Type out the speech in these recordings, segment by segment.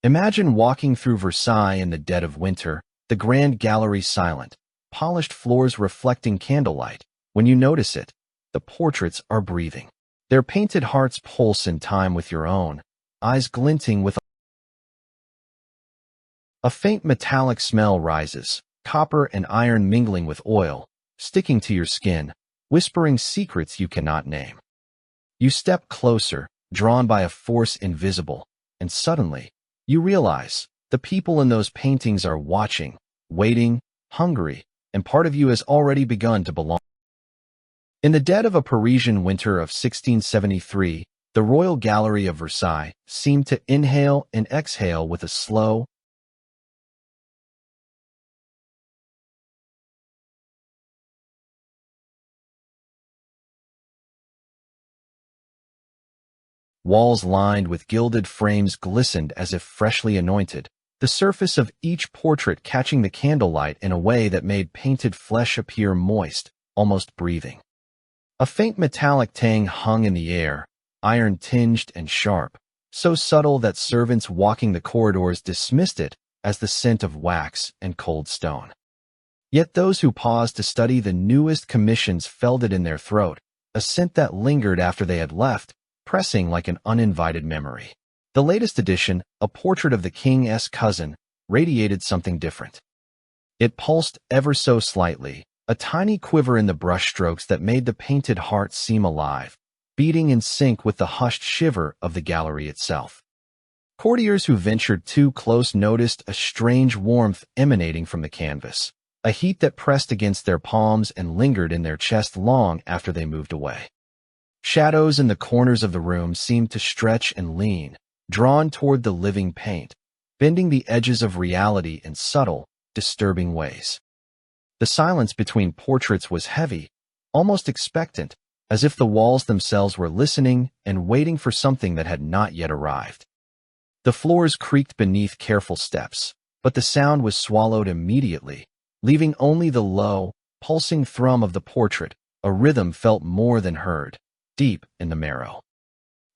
Imagine walking through Versailles in the dead of winter, the grand gallery silent, polished floors reflecting candlelight. When you notice it, the portraits are breathing. Their painted hearts pulse in time with your own, eyes glinting with a faint metallic smell rises, copper and iron mingling with oil, sticking to your skin, whispering secrets you cannot name. You step closer, drawn by a force invisible, and suddenly, you realize the people in those paintings are watching, waiting, hungry, and part of you has already begun to belong. In the dead of a Parisian winter of 1673, the Royal Gallery of Versailles seemed to inhale and exhale with a slow, walls lined with gilded frames glistened as if freshly anointed, the surface of each portrait catching the candlelight in a way that made painted flesh appear moist, almost breathing. A faint metallic tang hung in the air, iron-tinged and sharp, so subtle that servants walking the corridors dismissed it as the scent of wax and cold stone. Yet those who paused to study the newest commissions felt it in their throat, a scent that lingered after they had left, pressing like an uninvited memory. The latest edition, a portrait of the king's cousin, radiated something different. It pulsed ever so slightly, a tiny quiver in the brushstrokes that made the painted heart seem alive, beating in sync with the hushed shiver of the gallery itself. Courtiers who ventured too close noticed a strange warmth emanating from the canvas, a heat that pressed against their palms and lingered in their chest long after they moved away. Shadows in the corners of the room seemed to stretch and lean, drawn toward the living paint, bending the edges of reality in subtle, disturbing ways. The silence between portraits was heavy, almost expectant, as if the walls themselves were listening and waiting for something that had not yet arrived. The floors creaked beneath careful steps, but the sound was swallowed immediately, leaving only the low, pulsing thrum of the portrait, a rhythm felt more than heard, deep in the marrow.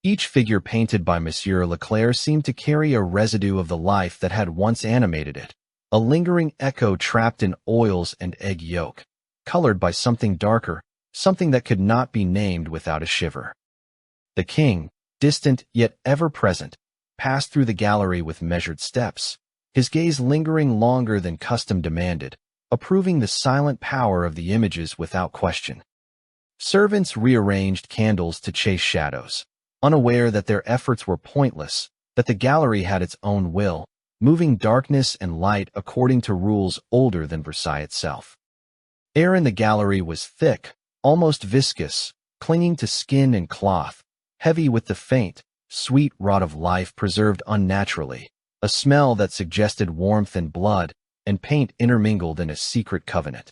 Each figure painted by Monsieur Leclair seemed to carry a residue of the life that had once animated it, a lingering echo trapped in oils and egg yolk, colored by something darker, something that could not be named without a shiver. The king, distant yet ever present, passed through the gallery with measured steps, his gaze lingering longer than custom demanded, approving the silent power of the images without question. Servants rearranged candles to chase shadows, unaware that their efforts were pointless, that the gallery had its own will, moving darkness and light according to rules older than Versailles itself. Air in the gallery was thick, almost viscous, clinging to skin and cloth, heavy with the faint, sweet rot of life preserved unnaturally, a smell that suggested warmth and blood, and paint intermingled in a secret covenant.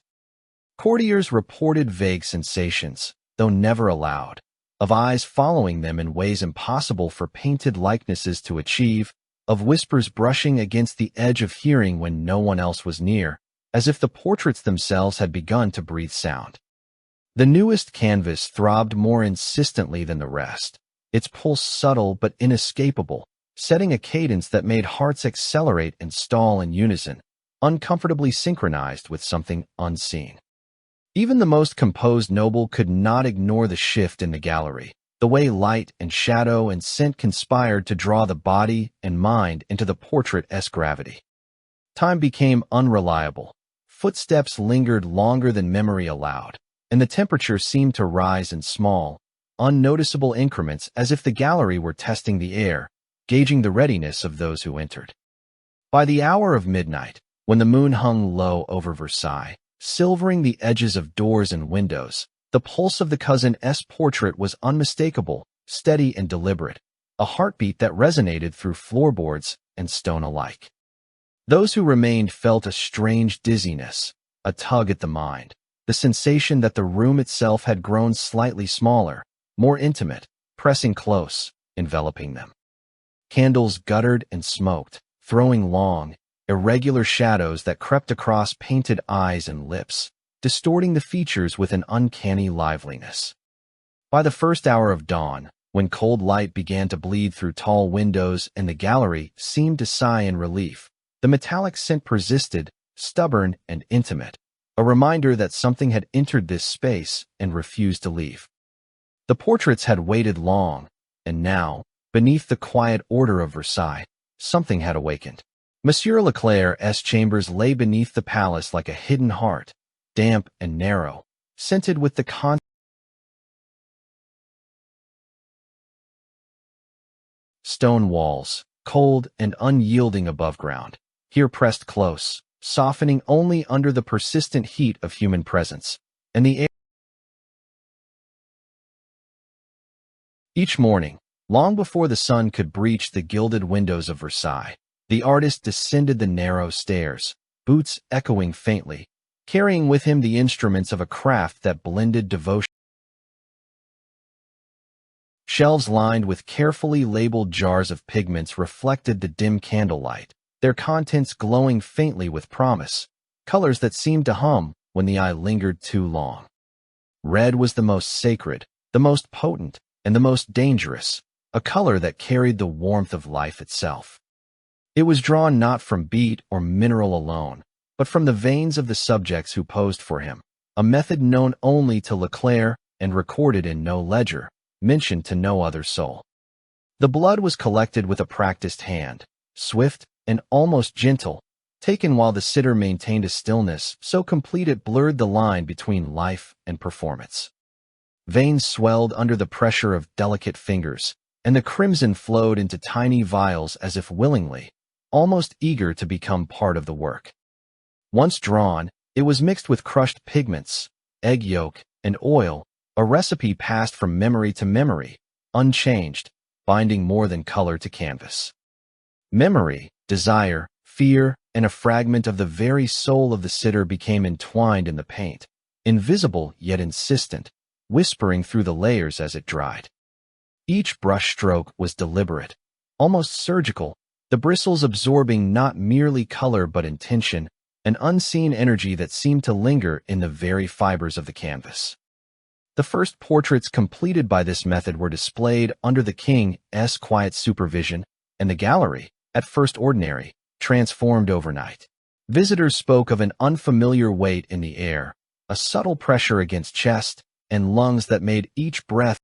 Courtiers reported vague sensations, though never aloud, of eyes following them in ways impossible for painted likenesses to achieve, of whispers brushing against the edge of hearing when no one else was near, as if the portraits themselves had begun to breathe sound. The newest canvas throbbed more insistently than the rest, its pulse subtle but inescapable, setting a cadence that made hearts accelerate and stall in unison, uncomfortably synchronized with something unseen. Even the most composed noble could not ignore the shift in the gallery, the way light and shadow and scent conspired to draw the body and mind into the portrait-esque gravity. Time became unreliable. Footsteps lingered longer than memory allowed, and the temperature seemed to rise in small, unnoticeable increments as if the gallery were testing the air, gauging the readiness of those who entered. By the hour of midnight, when the moon hung low over Versailles, silvering the edges of doors and windows, the pulse of the cousin's portrait was unmistakable, steady and deliberate, a heartbeat that resonated through floorboards and stone alike. Those who remained felt a strange dizziness, a tug at the mind, the sensation that the room itself had grown slightly smaller, more intimate, pressing close, enveloping them. Candles guttered and smoked, throwing long, irregular shadows that crept across painted eyes and lips, distorting the features with an uncanny liveliness. By the first hour of dawn, when cold light began to bleed through tall windows and the gallery seemed to sigh in relief. The metallic scent persisted, stubborn and intimate, a reminder that something had entered this space and refused to leave. The portraits had waited long, and now, beneath the quiet order of Versailles, something had awakened. Monsieur Leclair's chambers lay beneath the palace like a hidden heart, damp and narrow, scented with the stone walls, cold and unyielding above ground, here pressed close, softening only under the persistent heat of human presence, and the air. Each morning, long before the sun could breach the gilded windows of Versailles, the artist descended the narrow stairs, boots echoing faintly, carrying with him the instruments of a craft that blended devotion. Shelves lined with carefully labeled jars of pigments reflected the dim candlelight, their contents glowing faintly with promise, colors that seemed to hum when the eye lingered too long. Red was the most sacred, the most potent, and the most dangerous, a color that carried the warmth of life itself. It was drawn not from beat or mineral alone, but from the veins of the subjects who posed for him, a method known only to Leclair and recorded in no ledger, mentioned to no other soul. The blood was collected with a practiced hand, swift and almost gentle, taken while the sitter maintained a stillness so complete it blurred the line between life and performance. Veins swelled under the pressure of delicate fingers, and the crimson flowed into tiny vials as if willingly, almost eager to become part of the work. Once drawn, it was mixed with crushed pigments, egg yolk, and oil, a recipe passed from memory to memory, unchanged, binding more than color to canvas. Memory, desire, fear, and a fragment of the very soul of the sitter became entwined in the paint, invisible yet insistent, whispering through the layers as it dried. Each brush stroke was deliberate, almost surgical, the bristles absorbing not merely color but intention, an unseen energy that seemed to linger in the very fibers of the canvas. The first portraits completed by this method were displayed under the king's quiet supervision, and the gallery, at first ordinary, transformed overnight. Visitors spoke of an unfamiliar weight in the air, a subtle pressure against chest and lungs that made each breath.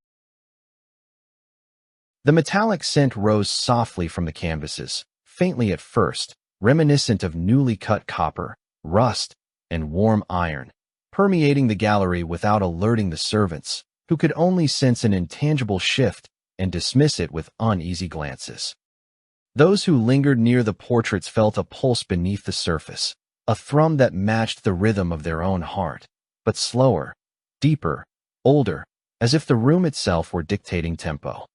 The metallic scent rose softly from the canvases, faintly at first, reminiscent of newly cut copper, rust, and warm iron, permeating the gallery without alerting the servants, who could only sense an intangible shift and dismiss it with uneasy glances. Those who lingered near the portraits felt a pulse beneath the surface, a thrum that matched the rhythm of their own heart, but slower, deeper, older, as if the room itself were dictating tempo.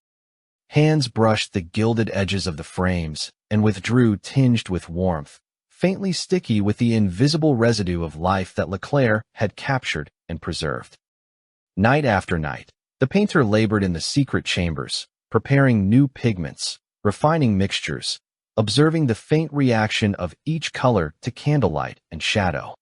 Hands brushed the gilded edges of the frames and withdrew tinged with warmth, faintly sticky with the invisible residue of life that Leclair had captured and preserved. Night after night, the painter labored in the secret chambers, preparing new pigments, refining mixtures, observing the faint reaction of each color to candlelight and shadow.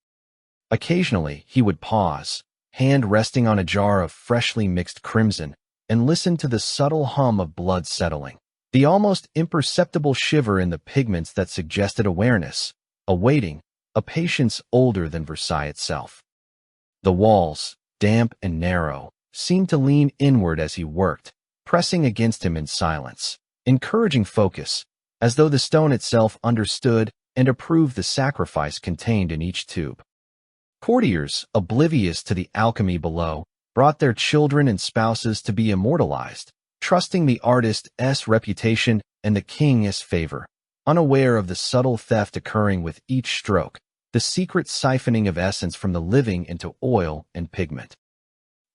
Occasionally, he would pause, hand resting on a jar of freshly mixed crimson, and listen to the subtle hum of blood settling, the almost imperceptible shiver in the pigments that suggested awareness, a waiting, a patience older than Versailles itself. The walls, damp and narrow, seemed to lean inward as he worked, pressing against him in silence, encouraging focus, as though the stone itself understood and approved the sacrifice contained in each tube. Courtiers, oblivious to the alchemy below, brought their children and spouses to be immortalized, trusting the artist's reputation and the king's favor, unaware of the subtle theft occurring with each stroke, the secret siphoning of essence from the living into oil and pigment.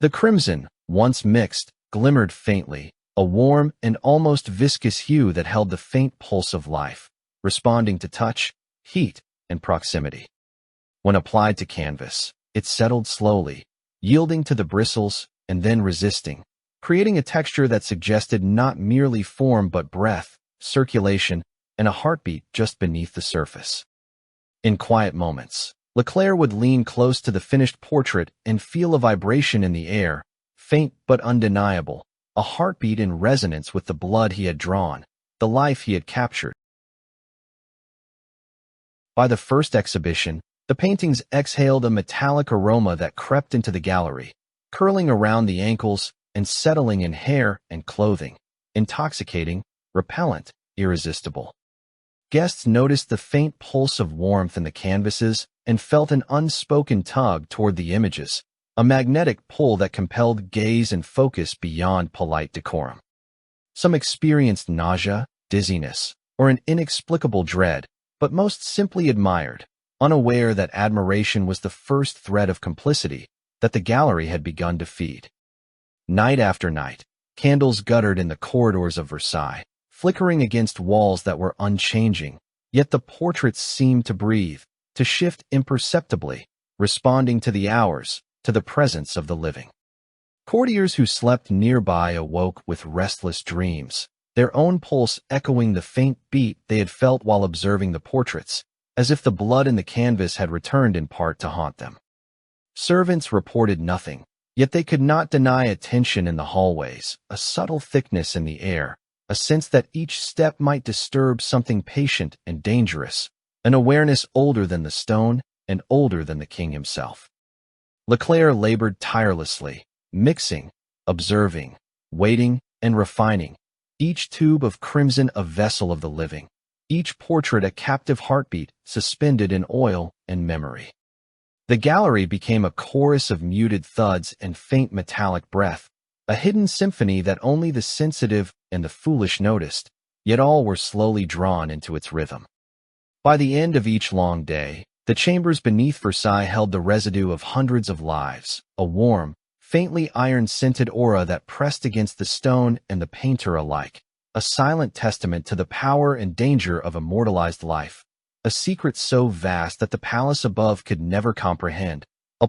The crimson, once mixed, glimmered faintly, a warm and almost viscous hue that held the faint pulse of life, responding to touch, heat, and proximity. When applied to canvas, it settled slowly, yielding to the bristles and then resisting, creating a texture that suggested not merely form but breath, circulation, and a heartbeat just beneath the surface. In quiet moments, Leclair would lean close to the finished portrait and feel a vibration in the air, faint but undeniable, a heartbeat in resonance with the blood he had drawn, the life he had captured. By the first exhibition, the paintings exhaled a metallic aroma that crept into the gallery, curling around the ankles and settling in hair and clothing, intoxicating, repellent, irresistible. Guests noticed the faint pulse of warmth in the canvases and felt an unspoken tug toward the images, a magnetic pull that compelled gaze and focus beyond polite decorum. Some experienced nausea, dizziness, or an inexplicable dread, but most simply admired, unaware that admiration was the first thread of complicity that the gallery had begun to feed. Night after night, candles guttered in the corridors of Versailles, flickering against walls that were unchanging, yet the portraits seemed to breathe, to shift imperceptibly, responding to the hours, to the presence of the living. Courtiers who slept nearby awoke with restless dreams, their own pulse echoing the faint beat they had felt while observing the portraits, as if the blood in the canvas had returned in part to haunt them. Servants reported nothing, yet they could not deny a tension in the hallways, a subtle thickness in the air, a sense that each step might disturb something patient and dangerous, an awareness older than the stone and older than the king himself. Leclair labored tirelessly, mixing, observing, waiting, and refining, each tube of crimson a vessel of the living, each portrait a captive heartbeat suspended in oil and memory. The gallery became a chorus of muted thuds and faint metallic breath, a hidden symphony that only the sensitive and the foolish noticed, yet all were slowly drawn into its rhythm. By the end of each long day, the chambers beneath Versailles held the residue of hundreds of lives, a warm, faintly iron-scented aura that pressed against the stone and the painter alike, a silent testament to the power and danger of immortalized life, a secret so vast that the palace above could never comprehend, a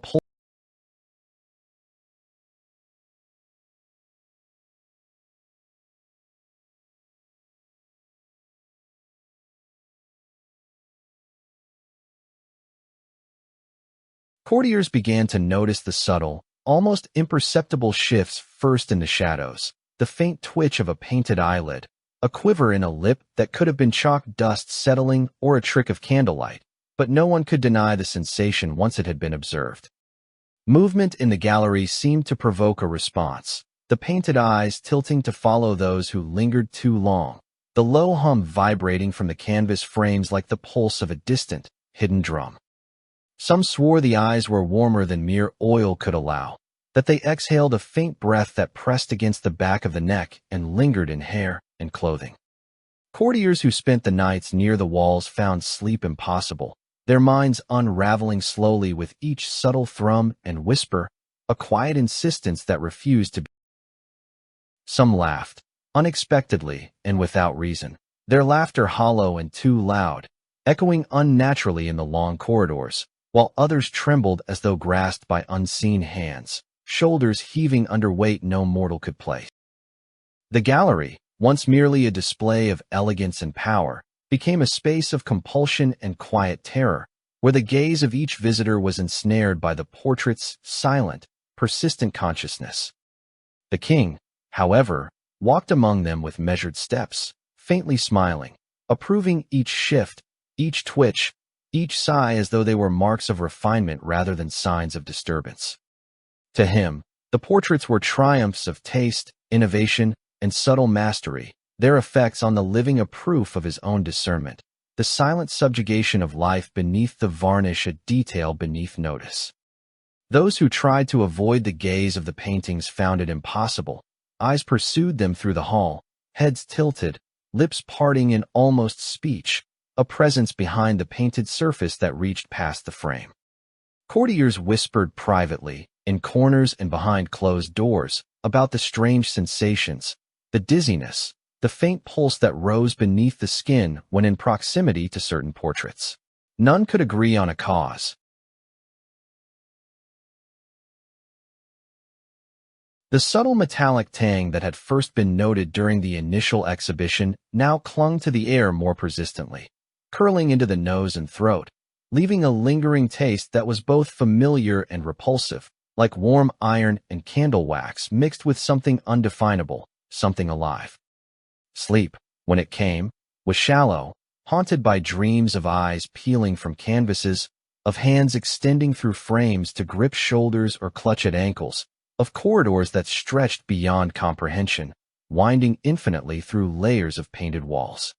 Courtiers began to notice the subtle, almost imperceptible shifts first in the shadows, the faint twitch of a painted eyelid, a quiver in a lip that could have been chalk dust settling or a trick of candlelight, but no one could deny the sensation once it had been observed. Movement in the gallery seemed to provoke a response, the painted eyes tilting to follow those who lingered too long, the low hum vibrating from the canvas frames like the pulse of a distant, hidden drum. Some swore the eyes were warmer than mere oil could allow, that they exhaled a faint breath that pressed against the back of the neck and lingered in hair and clothing. Courtiers who spent the nights near the walls found sleep impossible, their minds unraveling slowly with each subtle thrum and whisper, a quiet insistence that refused to be. Some laughed, unexpectedly and without reason, their laughter hollow and too loud, echoing unnaturally in the long corridors, while others trembled as though grasped by unseen hands, shoulders heaving under weight no mortal could place. The gallery, once merely a display of elegance and power, became a space of compulsion and quiet terror, where the gaze of each visitor was ensnared by the portrait's silent, persistent consciousness. The king, however, walked among them with measured steps, faintly smiling, approving each shift, each twitch, each sigh as though they were marks of refinement rather than signs of disturbance. To him, the portraits were triumphs of taste, innovation, and subtle mastery, their effects on the living a proof of his own discernment, the silent subjugation of life beneath the varnish, a detail beneath notice. Those who tried to avoid the gaze of the paintings found it impossible. Eyes pursued them through the hall, heads tilted, lips parting in almost speech, a presence behind the painted surface that reached past the frame. Courtiers whispered privately, in corners and behind closed doors, about the strange sensations, the dizziness, the faint pulse that rose beneath the skin when in proximity to certain portraits. None could agree on a cause. The subtle metallic tang that had first been noted during the initial exhibition now clung to the air more persistently, curling into the nose and throat, leaving a lingering taste that was both familiar and repulsive, like warm iron and candle wax mixed with something undefinable, something alive. Sleep, when it came, was shallow, haunted by dreams of eyes peeling from canvases, of hands extending through frames to grip shoulders or clutch at ankles, of corridors that stretched beyond comprehension, winding infinitely through layers of painted walls.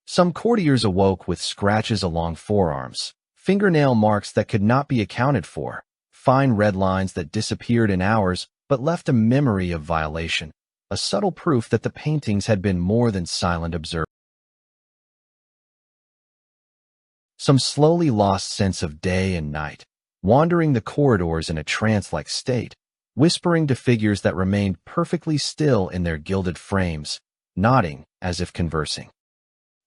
Some courtiers awoke with scratches along forearms, fingernail marks that could not be accounted for, fine red lines that disappeared in hours but left a memory of violation, a subtle proof that the paintings had been more than silent observers. Some slowly lost sense of day and night, wandering the corridors in a trance-like state, whispering to figures that remained perfectly still in their gilded frames, nodding as if conversing.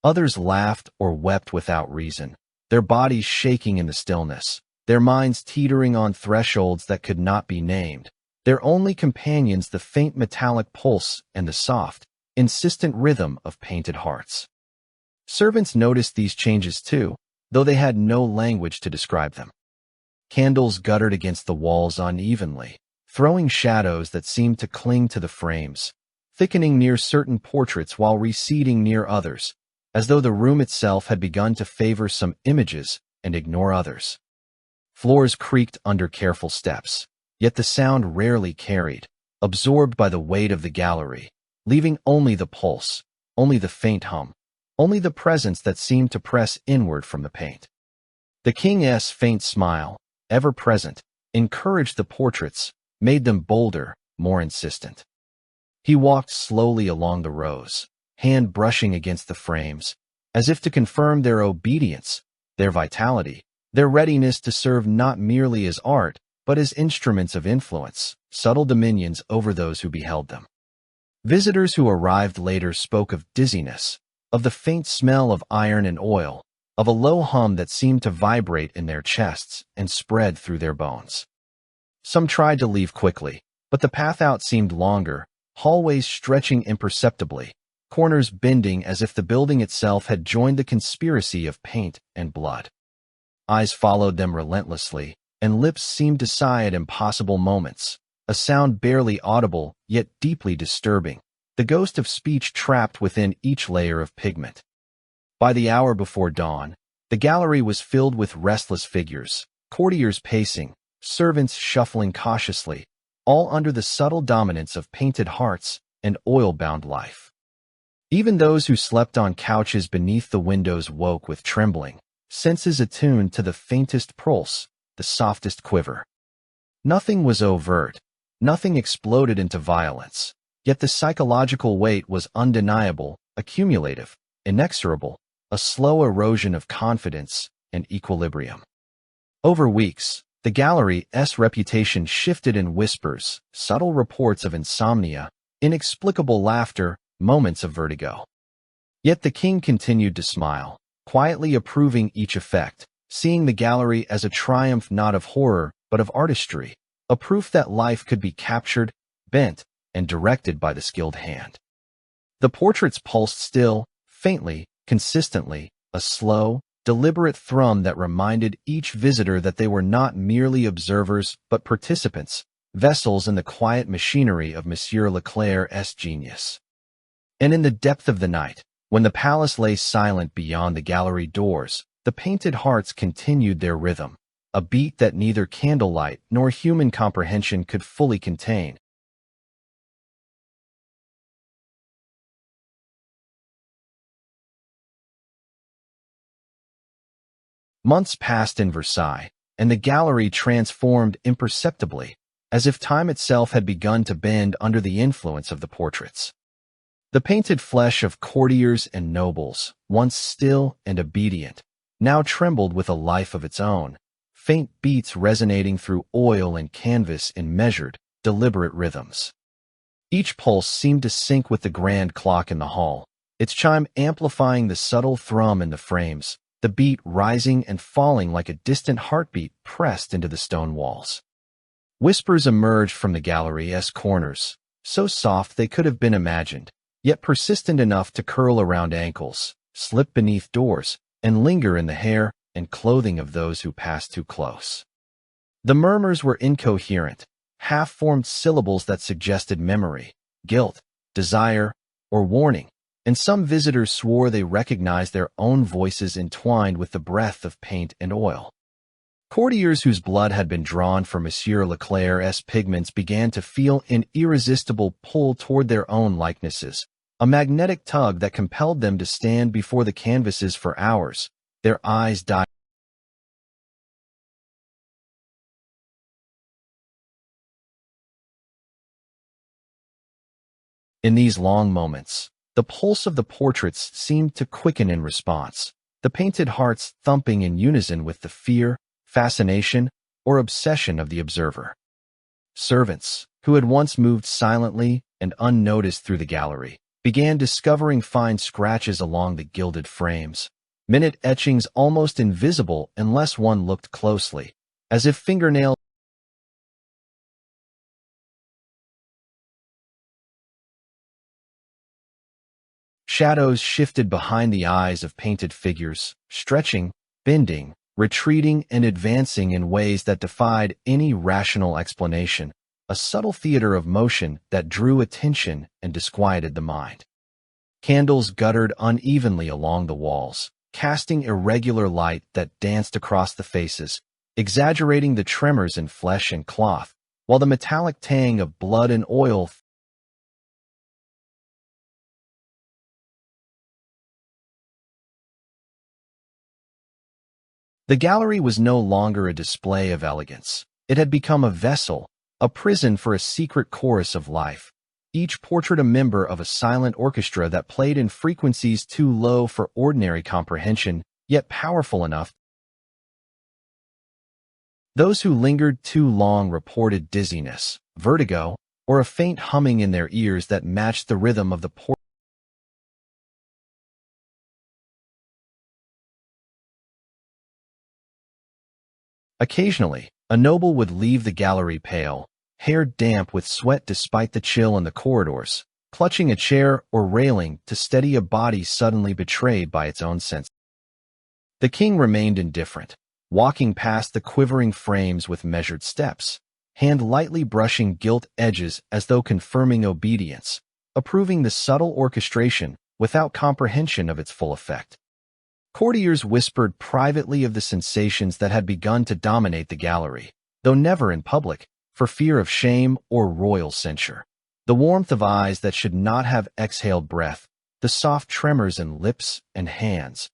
Others laughed or wept without reason, their bodies shaking in the stillness, their minds teetering on thresholds that could not be named, their only companions the faint metallic pulse and the soft, insistent rhythm of painted hearts. Servants noticed these changes too, though they had no language to describe them. Candles guttered against the walls unevenly, throwing shadows that seemed to cling to the frames, thickening near certain portraits while receding near others, as though the room itself had begun to favor some images and ignore others. Floors creaked under careful steps, yet the sound rarely carried, absorbed by the weight of the gallery, leaving only the pulse, only the faint hum, only the presence that seemed to press inward from the paint. The king's faint smile, ever present, encouraged the portraits, made them bolder, more insistent. He walked slowly along the rows, hand brushing against the frames, as if to confirm their obedience, their vitality, their readiness to serve not merely as art, but as instruments of influence, subtle dominions over those who beheld them. Visitors who arrived later spoke of dizziness, of the faint smell of iron and oil, of a low hum that seemed to vibrate in their chests and spread through their bones. Some tried to leave quickly, but the path out seemed longer, hallways stretching imperceptibly, corners bending as if the building itself had joined the conspiracy of paint and blood. Eyes followed them relentlessly, and lips seemed to sigh at impossible moments, a sound barely audible yet deeply disturbing, the ghost of speech trapped within each layer of pigment. By the hour before dawn, the gallery was filled with restless figures, courtiers pacing, servants shuffling cautiously, all under the subtle dominance of painted hearts and oil-bound life. Even those who slept on couches beneath the windows woke with trembling, senses attuned to the faintest pulse, the softest quiver. Nothing was overt, nothing exploded into violence, yet the psychological weight was undeniable, accumulative, inexorable, a slow erosion of confidence and equilibrium. Over weeks, the gallery's reputation shifted in whispers, subtle reports of insomnia, inexplicable laughter, moments of vertigo. Yet the king continued to smile, quietly approving each effect, seeing the gallery as a triumph not of horror, but of artistry, a proof that life could be captured, bent, and directed by the skilled hand. The portraits pulsed still, faintly, consistently, a slow, deliberate thrum that reminded each visitor that they were not merely observers but participants, vessels in the quiet machinery of Monsieur Leclair's genius. And in the depth of the night, when the palace lay silent beyond the gallery doors, the painted hearts continued their rhythm, a beat that neither candlelight nor human comprehension could fully contain. Months passed in Versailles, and the gallery transformed imperceptibly, as if time itself had begun to bend under the influence of the portraits. The painted flesh of courtiers and nobles, once still and obedient, now trembled with a life of its own, faint beats resonating through oil and canvas in measured, deliberate rhythms. Each pulse seemed to sync with the grand clock in the hall, its chime amplifying the subtle thrum in the frames, the beat rising and falling like a distant heartbeat pressed into the stone walls. Whispers emerged from the gallery's corners, so soft they could have been imagined, yet persistent enough to curl around ankles, slip beneath doors, and linger in the hair and clothing of those who passed too close. The murmurs were incoherent, half-formed syllables that suggested memory, guilt, desire, or warning, and some visitors swore they recognized their own voices entwined with the breath of paint and oil. Courtiers whose blood had been drawn from Monsieur Leclair's pigments began to feel an irresistible pull toward their own likenesses, a magnetic tug that compelled them to stand before the canvases for hours, their eyes dilated. In these long moments, the pulse of the portraits seemed to quicken in response, the painted hearts thumping in unison with the fear, fascination, or obsession of the observer. Servants, who had once moved silently and unnoticed through the gallery, began discovering fine scratches along the gilded frames, minute etchings almost invisible unless one looked closely, as if fingernails. Shadows shifted behind the eyes of painted figures, stretching, bending, retreating, and advancing in ways that defied any rational explanation, a subtle theater of motion that drew attention and disquieted the mind. Candles guttered unevenly along the walls, casting irregular light that danced across the faces, exaggerating the tremors in flesh and cloth, while the metallic tang of blood and oil. The gallery was no longer a display of elegance. It had become a vessel, a prison for a secret chorus of life, each portrait a member of a silent orchestra that played in frequencies too low for ordinary comprehension, yet powerful enough. Those who lingered too long reported dizziness, vertigo, or a faint humming in their ears that matched the rhythm of the portrait. Occasionally, a noble would leave the gallery pale, hair damp with sweat despite the chill in the corridors, clutching a chair or railing to steady a body suddenly betrayed by its own sense. The king remained indifferent, walking past the quivering frames with measured steps, hand lightly brushing gilt edges as though confirming obedience, approving the subtle orchestration without comprehension of its full effect. Courtiers whispered privately of the sensations that had begun to dominate the gallery, though never in public, for fear of shame or royal censure. The warmth of eyes that should not have exhaled breath, the soft tremors in lips and hands,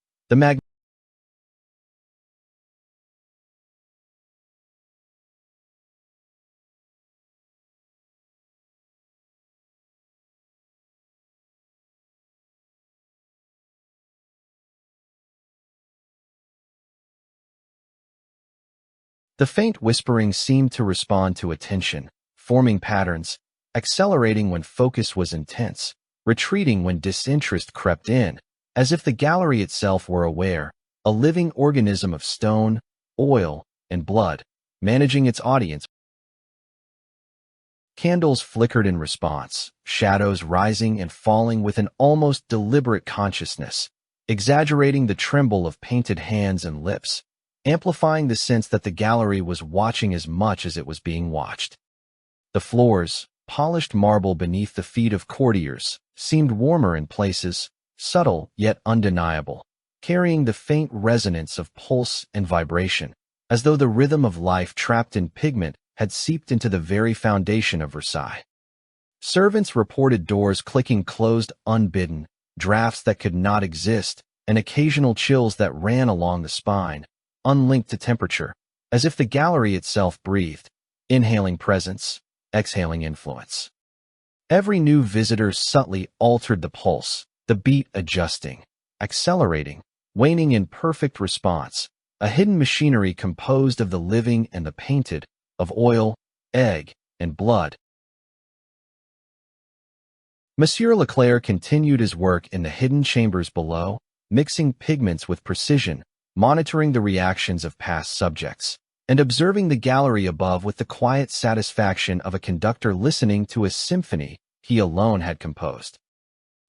the faint whispering seemed to respond to attention, forming patterns, accelerating when focus was intense, retreating when disinterest crept in, as if the gallery itself were aware, a living organism of stone, oil, and blood, managing its audience. Candles flickered in response, shadows rising and falling with an almost deliberate consciousness, exaggerating the tremble of painted hands and lips, amplifying the sense that the gallery was watching as much as it was being watched. The floors, polished marble beneath the feet of courtiers, seemed warmer in places, subtle yet undeniable, carrying the faint resonance of pulse and vibration, as though the rhythm of life trapped in pigment had seeped into the very foundation of Versailles. Servants reported doors clicking closed unbidden, drafts that could not exist, and occasional chills that ran along the spine, unlinked to temperature, as if the gallery itself breathed, inhaling presence, exhaling influence. Every new visitor subtly altered the pulse, the beat adjusting, accelerating, waning in perfect response, a hidden machinery composed of the living and the painted, of oil, egg, and blood. Monsieur Leclair continued his work in the hidden chambers below, mixing pigments with precision, monitoring the reactions of past subjects, and observing the gallery above with the quiet satisfaction of a conductor listening to a symphony he alone had composed.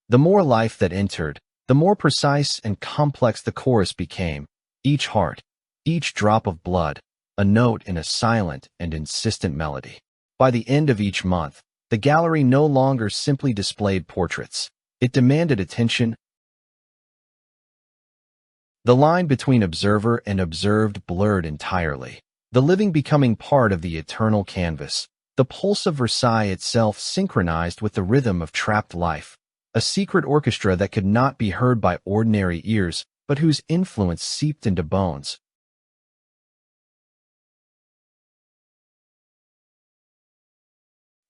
The more life that entered, the more precise and complex the chorus became, each heart, each drop of blood, a note in a silent and insistent melody. By the end of each month, the gallery no longer simply displayed portraits. It demanded attention. The line between observer and observed blurred entirely, the living becoming part of the eternal canvas. The pulse of Versailles itself synchronized with the rhythm of trapped life, a secret orchestra that could not be heard by ordinary ears, but whose influence seeped into bones.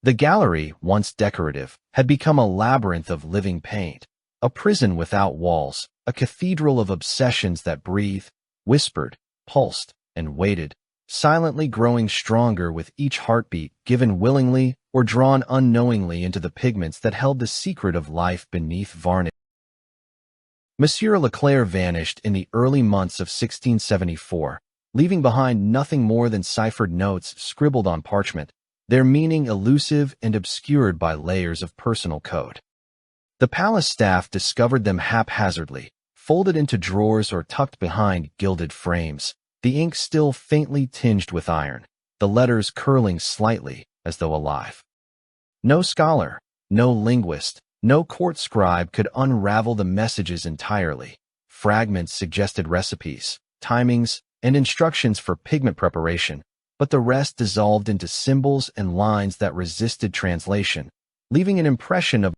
The gallery, once decorative, had become a labyrinth of living paint, a prison without walls, a cathedral of obsessions that breathed, whispered, pulsed, and waited, silently growing stronger with each heartbeat given willingly or drawn unknowingly into the pigments that held the secret of life beneath varnish. Monsieur Leclair vanished in the early months of 1674, leaving behind nothing more than ciphered notes scribbled on parchment, their meaning elusive and obscured by layers of personal code. The palace staff discovered them haphazardly, folded into drawers or tucked behind gilded frames, the ink still faintly tinged with iron, the letters curling slightly as though alive. No scholar, no linguist, no court scribe could unravel the messages entirely. Fragments suggested recipes, timings, and instructions for pigment preparation, but the rest dissolved into symbols and lines that resisted translation, leaving an impression of.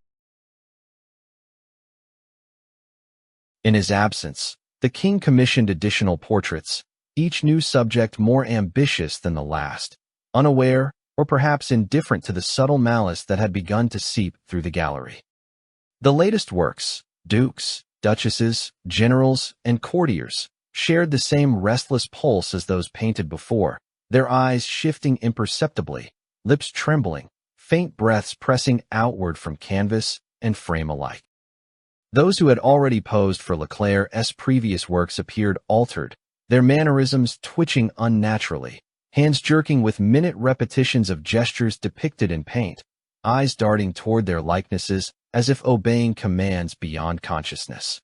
In his absence, the king commissioned additional portraits, each new subject more ambitious than the last, unaware or perhaps indifferent to the subtle malice that had begun to seep through the gallery. The latest works, dukes, duchesses, generals, and courtiers, shared the same restless pulse as those painted before, their eyes shifting imperceptibly, lips trembling, faint breaths pressing outward from canvas and frame alike. Those who had already posed for Leclair's previous works appeared altered, their mannerisms twitching unnaturally, hands jerking with minute repetitions of gestures depicted in paint, eyes darting toward their likenesses as if obeying commands beyond consciousness.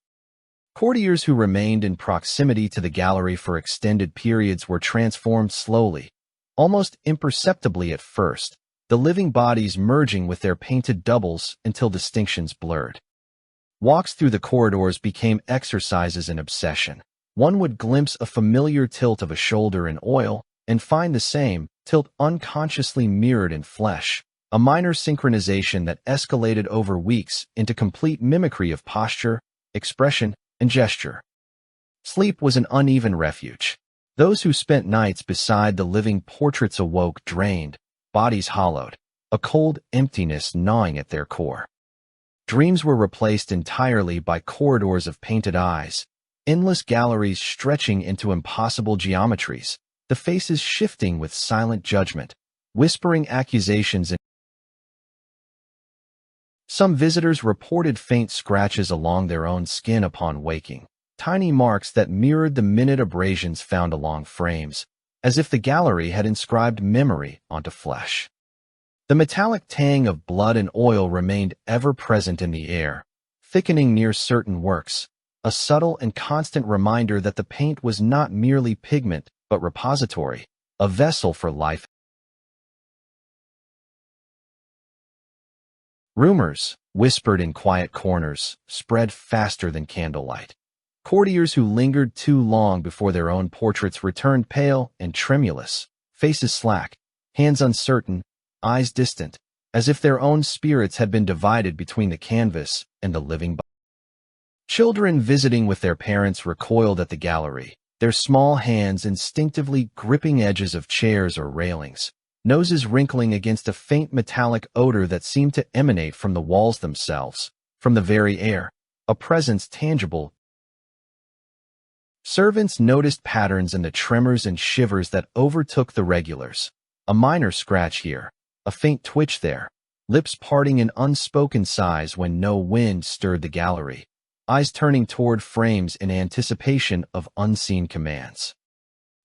Courtiers who remained in proximity to the gallery for extended periods were transformed slowly, almost imperceptibly at first, the living bodies merging with their painted doubles until distinctions blurred. Walks through the corridors became exercises in obsession. One would glimpse a familiar tilt of a shoulder in oil and find the same tilt unconsciously mirrored in flesh, a minor synchronization that escalated over weeks into complete mimicry of posture, expression, and gesture. Sleep was an uneven refuge. Those who spent nights beside the living portraits awoke drained, bodies hollowed, a cold emptiness gnawing at their core. Dreams were replaced entirely by corridors of painted eyes, endless galleries stretching into impossible geometries, the faces shifting with silent judgment, whispering accusations. Some visitors reported faint scratches along their own skin upon waking, tiny marks that mirrored the minute abrasions found along frames, as if the gallery had inscribed memory onto flesh. The metallic tang of blood and oil remained ever present in the air, thickening near certain works, a subtle and constant reminder that the paint was not merely pigment but repository, a vessel for life. Rumors, whispered in quiet corners, spread faster than candlelight. Courtiers who lingered too long before their own portraits returned pale and tremulous, faces slack, hands uncertain, eyes distant, as if their own spirits had been divided between the canvas and the living body. Children visiting with their parents recoiled at the gallery, their small hands instinctively gripping edges of chairs or railings, noses wrinkling against a faint metallic odor that seemed to emanate from the walls themselves, from the very air, a presence tangible. Servants noticed patterns in the tremors and shivers that overtook the regulars, a minor scratch here, a faint twitch there, lips parting in unspoken sighs when no wind stirred the gallery, eyes turning toward frames in anticipation of unseen commands.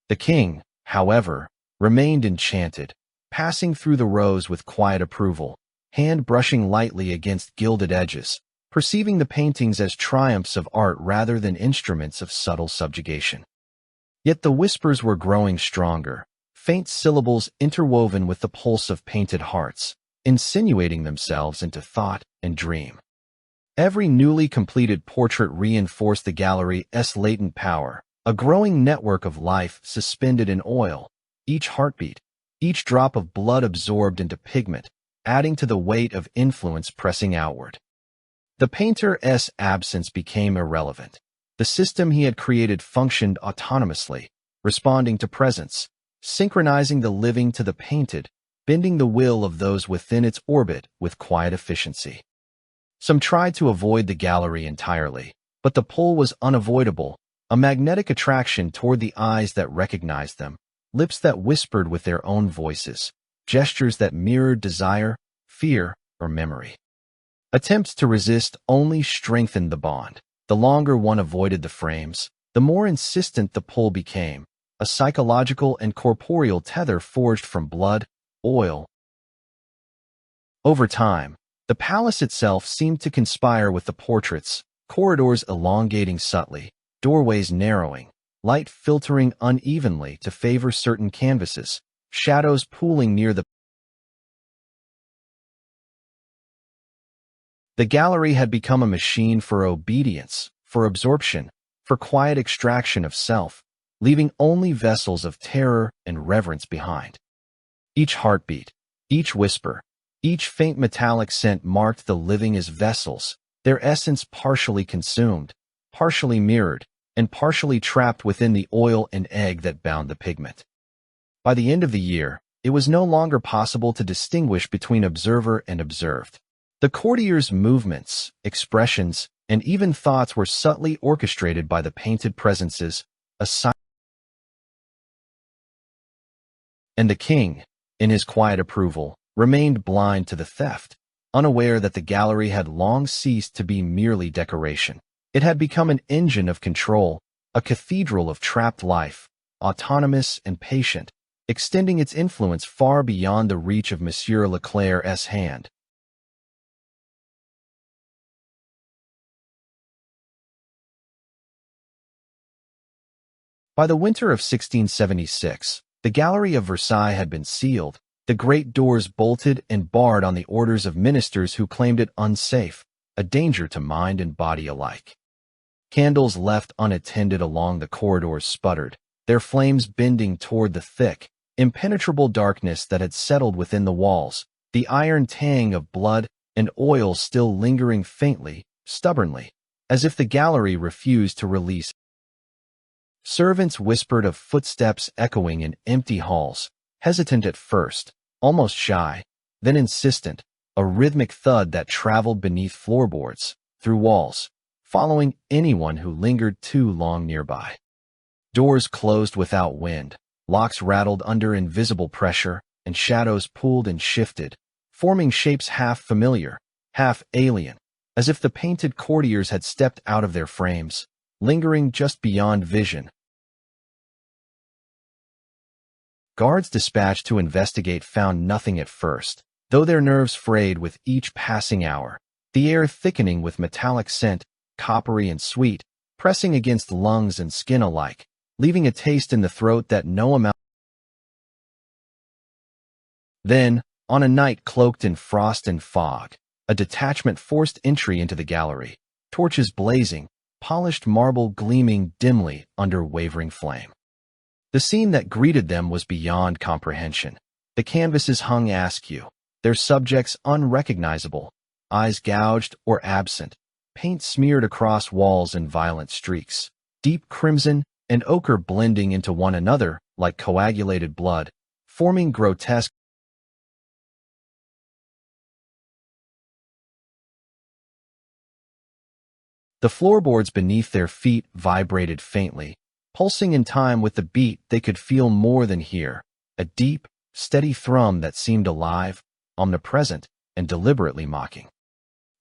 The king, however, remained enchanted, passing through the rows with quiet approval, hand brushing lightly against gilded edges, perceiving the paintings as triumphs of art rather than instruments of subtle subjugation. Yet the whispers were growing stronger, faint syllables interwoven with the pulse of painted hearts, insinuating themselves into thought and dream. Every newly completed portrait reinforced the gallery's latent power, a growing network of life suspended in oil, each heartbeat, each drop of blood absorbed into pigment, adding to the weight of influence pressing outward. The painter's absence became irrelevant. The system he had created functioned autonomously, responding to presence, synchronizing the living to the painted, bending the will of those within its orbit with quiet efficiency. Some tried to avoid the gallery entirely, but the pull was unavoidable, a magnetic attraction toward the eyes that recognized them, lips that whispered with their own voices, gestures that mirrored desire, fear, or memory. Attempts to resist only strengthened the bond. The longer one avoided the frames, the more insistent the pull became, a psychological and corporeal tether forged from blood, oil. Over time, the palace itself seemed to conspire with the portraits, corridors elongating subtly, doorways narrowing, light filtering unevenly to favor certain canvases, shadows pooling near the The gallery had become a machine for obedience, for absorption, for quiet extraction of self, leaving only vessels of terror and reverence behind. Each heartbeat, each whisper, each faint metallic scent marked the living as vessels, their essence partially consumed, partially mirrored, and partially trapped within the oil and egg that bound the pigment. By the end of the year, it was no longer possible to distinguish between observer and observed. The courtiers' movements, expressions, and even thoughts were subtly orchestrated by the painted presences, and the king, in his quiet approval, remained blind to the theft, unaware that the gallery had long ceased to be merely decoration. It had become an engine of control, a cathedral of trapped life, autonomous and patient, extending its influence far beyond the reach of Monsieur Leclair's hand. By the winter of 1676, the gallery of Versailles had been sealed, the great doors bolted and barred on the orders of ministers who claimed it unsafe, a danger to mind and body alike. Candles left unattended along the corridors sputtered, their flames bending toward the thick, impenetrable darkness that had settled within the walls, the iron tang of blood and oil still lingering faintly, stubbornly, as if the gallery refused to release. Servants whispered of footsteps echoing in empty halls, hesitant at first, almost shy, then insistent, a rhythmic thud that traveled beneath floorboards, through walls, following anyone who lingered too long nearby. Doors closed without wind, locks rattled under invisible pressure, and shadows pulled and shifted, forming shapes half familiar, half alien, as if the painted courtiers had stepped out of their frames, lingering just beyond vision. Guards dispatched to investigate found nothing at first, though their nerves frayed with each passing hour, the air thickening with metallic scent, coppery and sweet, pressing against lungs and skin alike, leaving a taste in the throat that no amount. Then, on a night cloaked in frost and fog, a detachment forced entry into the gallery, torches blazing, polished marble gleaming dimly under wavering flame. The scene that greeted them was beyond comprehension. The canvases hung askew, their subjects unrecognizable, eyes gouged or absent, paint smeared across walls in violent streaks, deep crimson and ochre blending into one another like coagulated blood, forming grotesque. The floorboards beneath their feet vibrated faintly, pulsing in time with the beat they could feel more than hear, a deep, steady thrum that seemed alive, omnipresent, and deliberately mocking.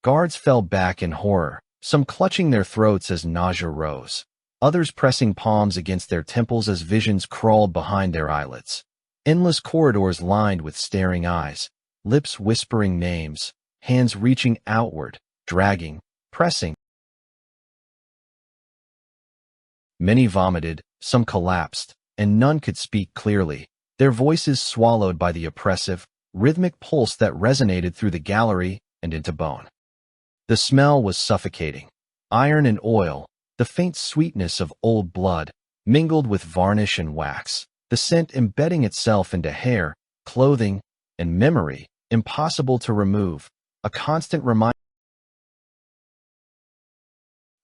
Guards fell back in horror, some clutching their throats as nausea rose, others pressing palms against their temples as visions crawled behind their eyelids. Endless corridors lined with staring eyes, lips whispering names, hands reaching outward, dragging, pressing. Many vomited, some collapsed, and none could speak clearly, their voices swallowed by the oppressive, rhythmic pulse that resonated through the gallery and into bone. The smell was suffocating. Iron and oil, the faint sweetness of old blood, mingled with varnish and wax, the scent embedding itself into hair, clothing, and memory, impossible to remove, a constant reminder.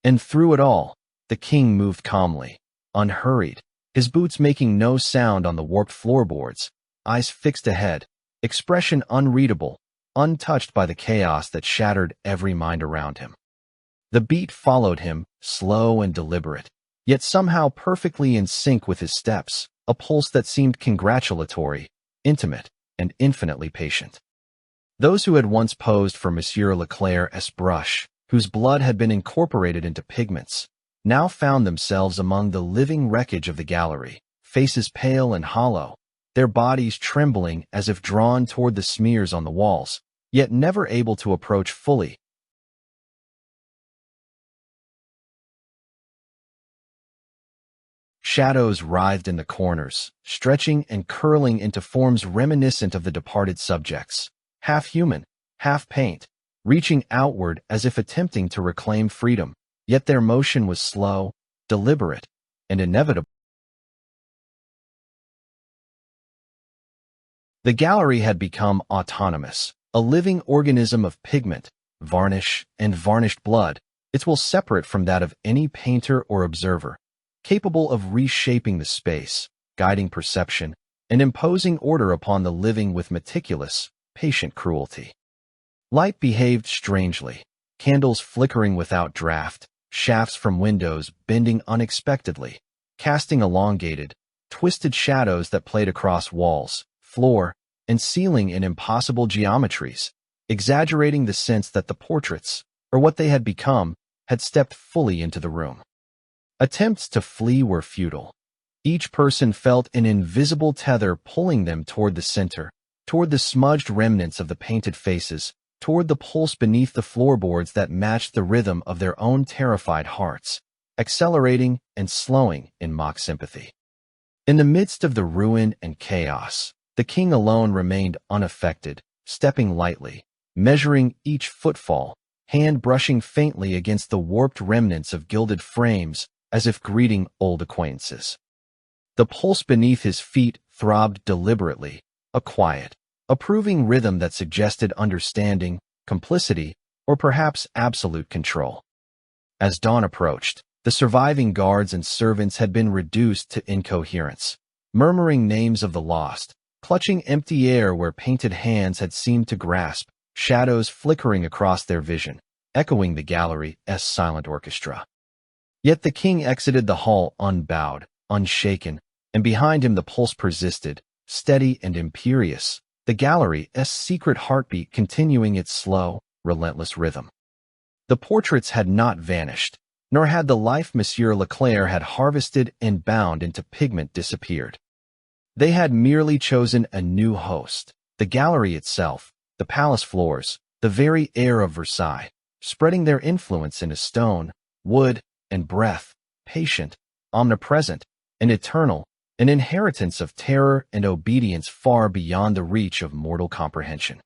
And through it all, the king moved calmly, unhurried, his boots making no sound on the warped floorboards, eyes fixed ahead, expression unreadable, untouched by the chaos that shattered every mind around him. The beat followed him, slow and deliberate, yet somehow perfectly in sync with his steps, a pulse that seemed congratulatory, intimate, and infinitely patient. Those who had once posed for Monsieur Leclair's brush, whose blood had been incorporated into pigments, now found themselves among the living wreckage of the gallery, faces pale and hollow, their bodies trembling as if drawn toward the smears on the walls, yet never able to approach fully. Shadows writhed in the corners, stretching and curling into forms reminiscent of the departed subjects, half human, half paint, reaching outward as if attempting to reclaim freedom, yet their motion was slow, deliberate, and inevitable. The gallery had become autonomous, a living organism of pigment, varnish, and varnished blood, its will separate from that of any painter or observer, capable of reshaping the space, guiding perception, and imposing order upon the living with meticulous, patient cruelty. Light behaved strangely, candles flickering without draft, shafts from windows bending unexpectedly, casting elongated, twisted shadows that played across walls, floor, and ceiling in impossible geometries, exaggerating the sense that the portraits, or what they had become, had stepped fully into the room. Attempts to flee were futile. Each person felt an invisible tether pulling them toward the center, toward the smudged remnants of the painted faces, toward the pulse beneath the floorboards that matched the rhythm of their own terrified hearts, accelerating and slowing in mock sympathy. In the midst of the ruin and chaos, the king alone remained unaffected, stepping lightly, measuring each footfall, hand brushing faintly against the warped remnants of gilded frames, as if greeting old acquaintances. The pulse beneath his feet throbbed deliberately, a quiet, approving rhythm that suggested understanding, complicity, or perhaps absolute control. As dawn approached, the surviving guards and servants had been reduced to incoherence, murmuring names of the lost, clutching empty air where painted hands had seemed to grasp, shadows flickering across their vision, echoing the gallery's silent orchestra. Yet the king exited the hall unbowed, unshaken, and behind him the pulse persisted, steady and imperious, the gallery's secret heartbeat continuing its slow, relentless rhythm. The portraits had not vanished, nor had the life Monsieur Leclair had harvested and bound into pigment disappeared. They had merely chosen a new host, the gallery itself, the palace floors, the very air of Versailles, spreading their influence into stone, wood, and breath, patient, omnipresent, and eternal, an inheritance of terror and obedience far beyond the reach of mortal comprehension.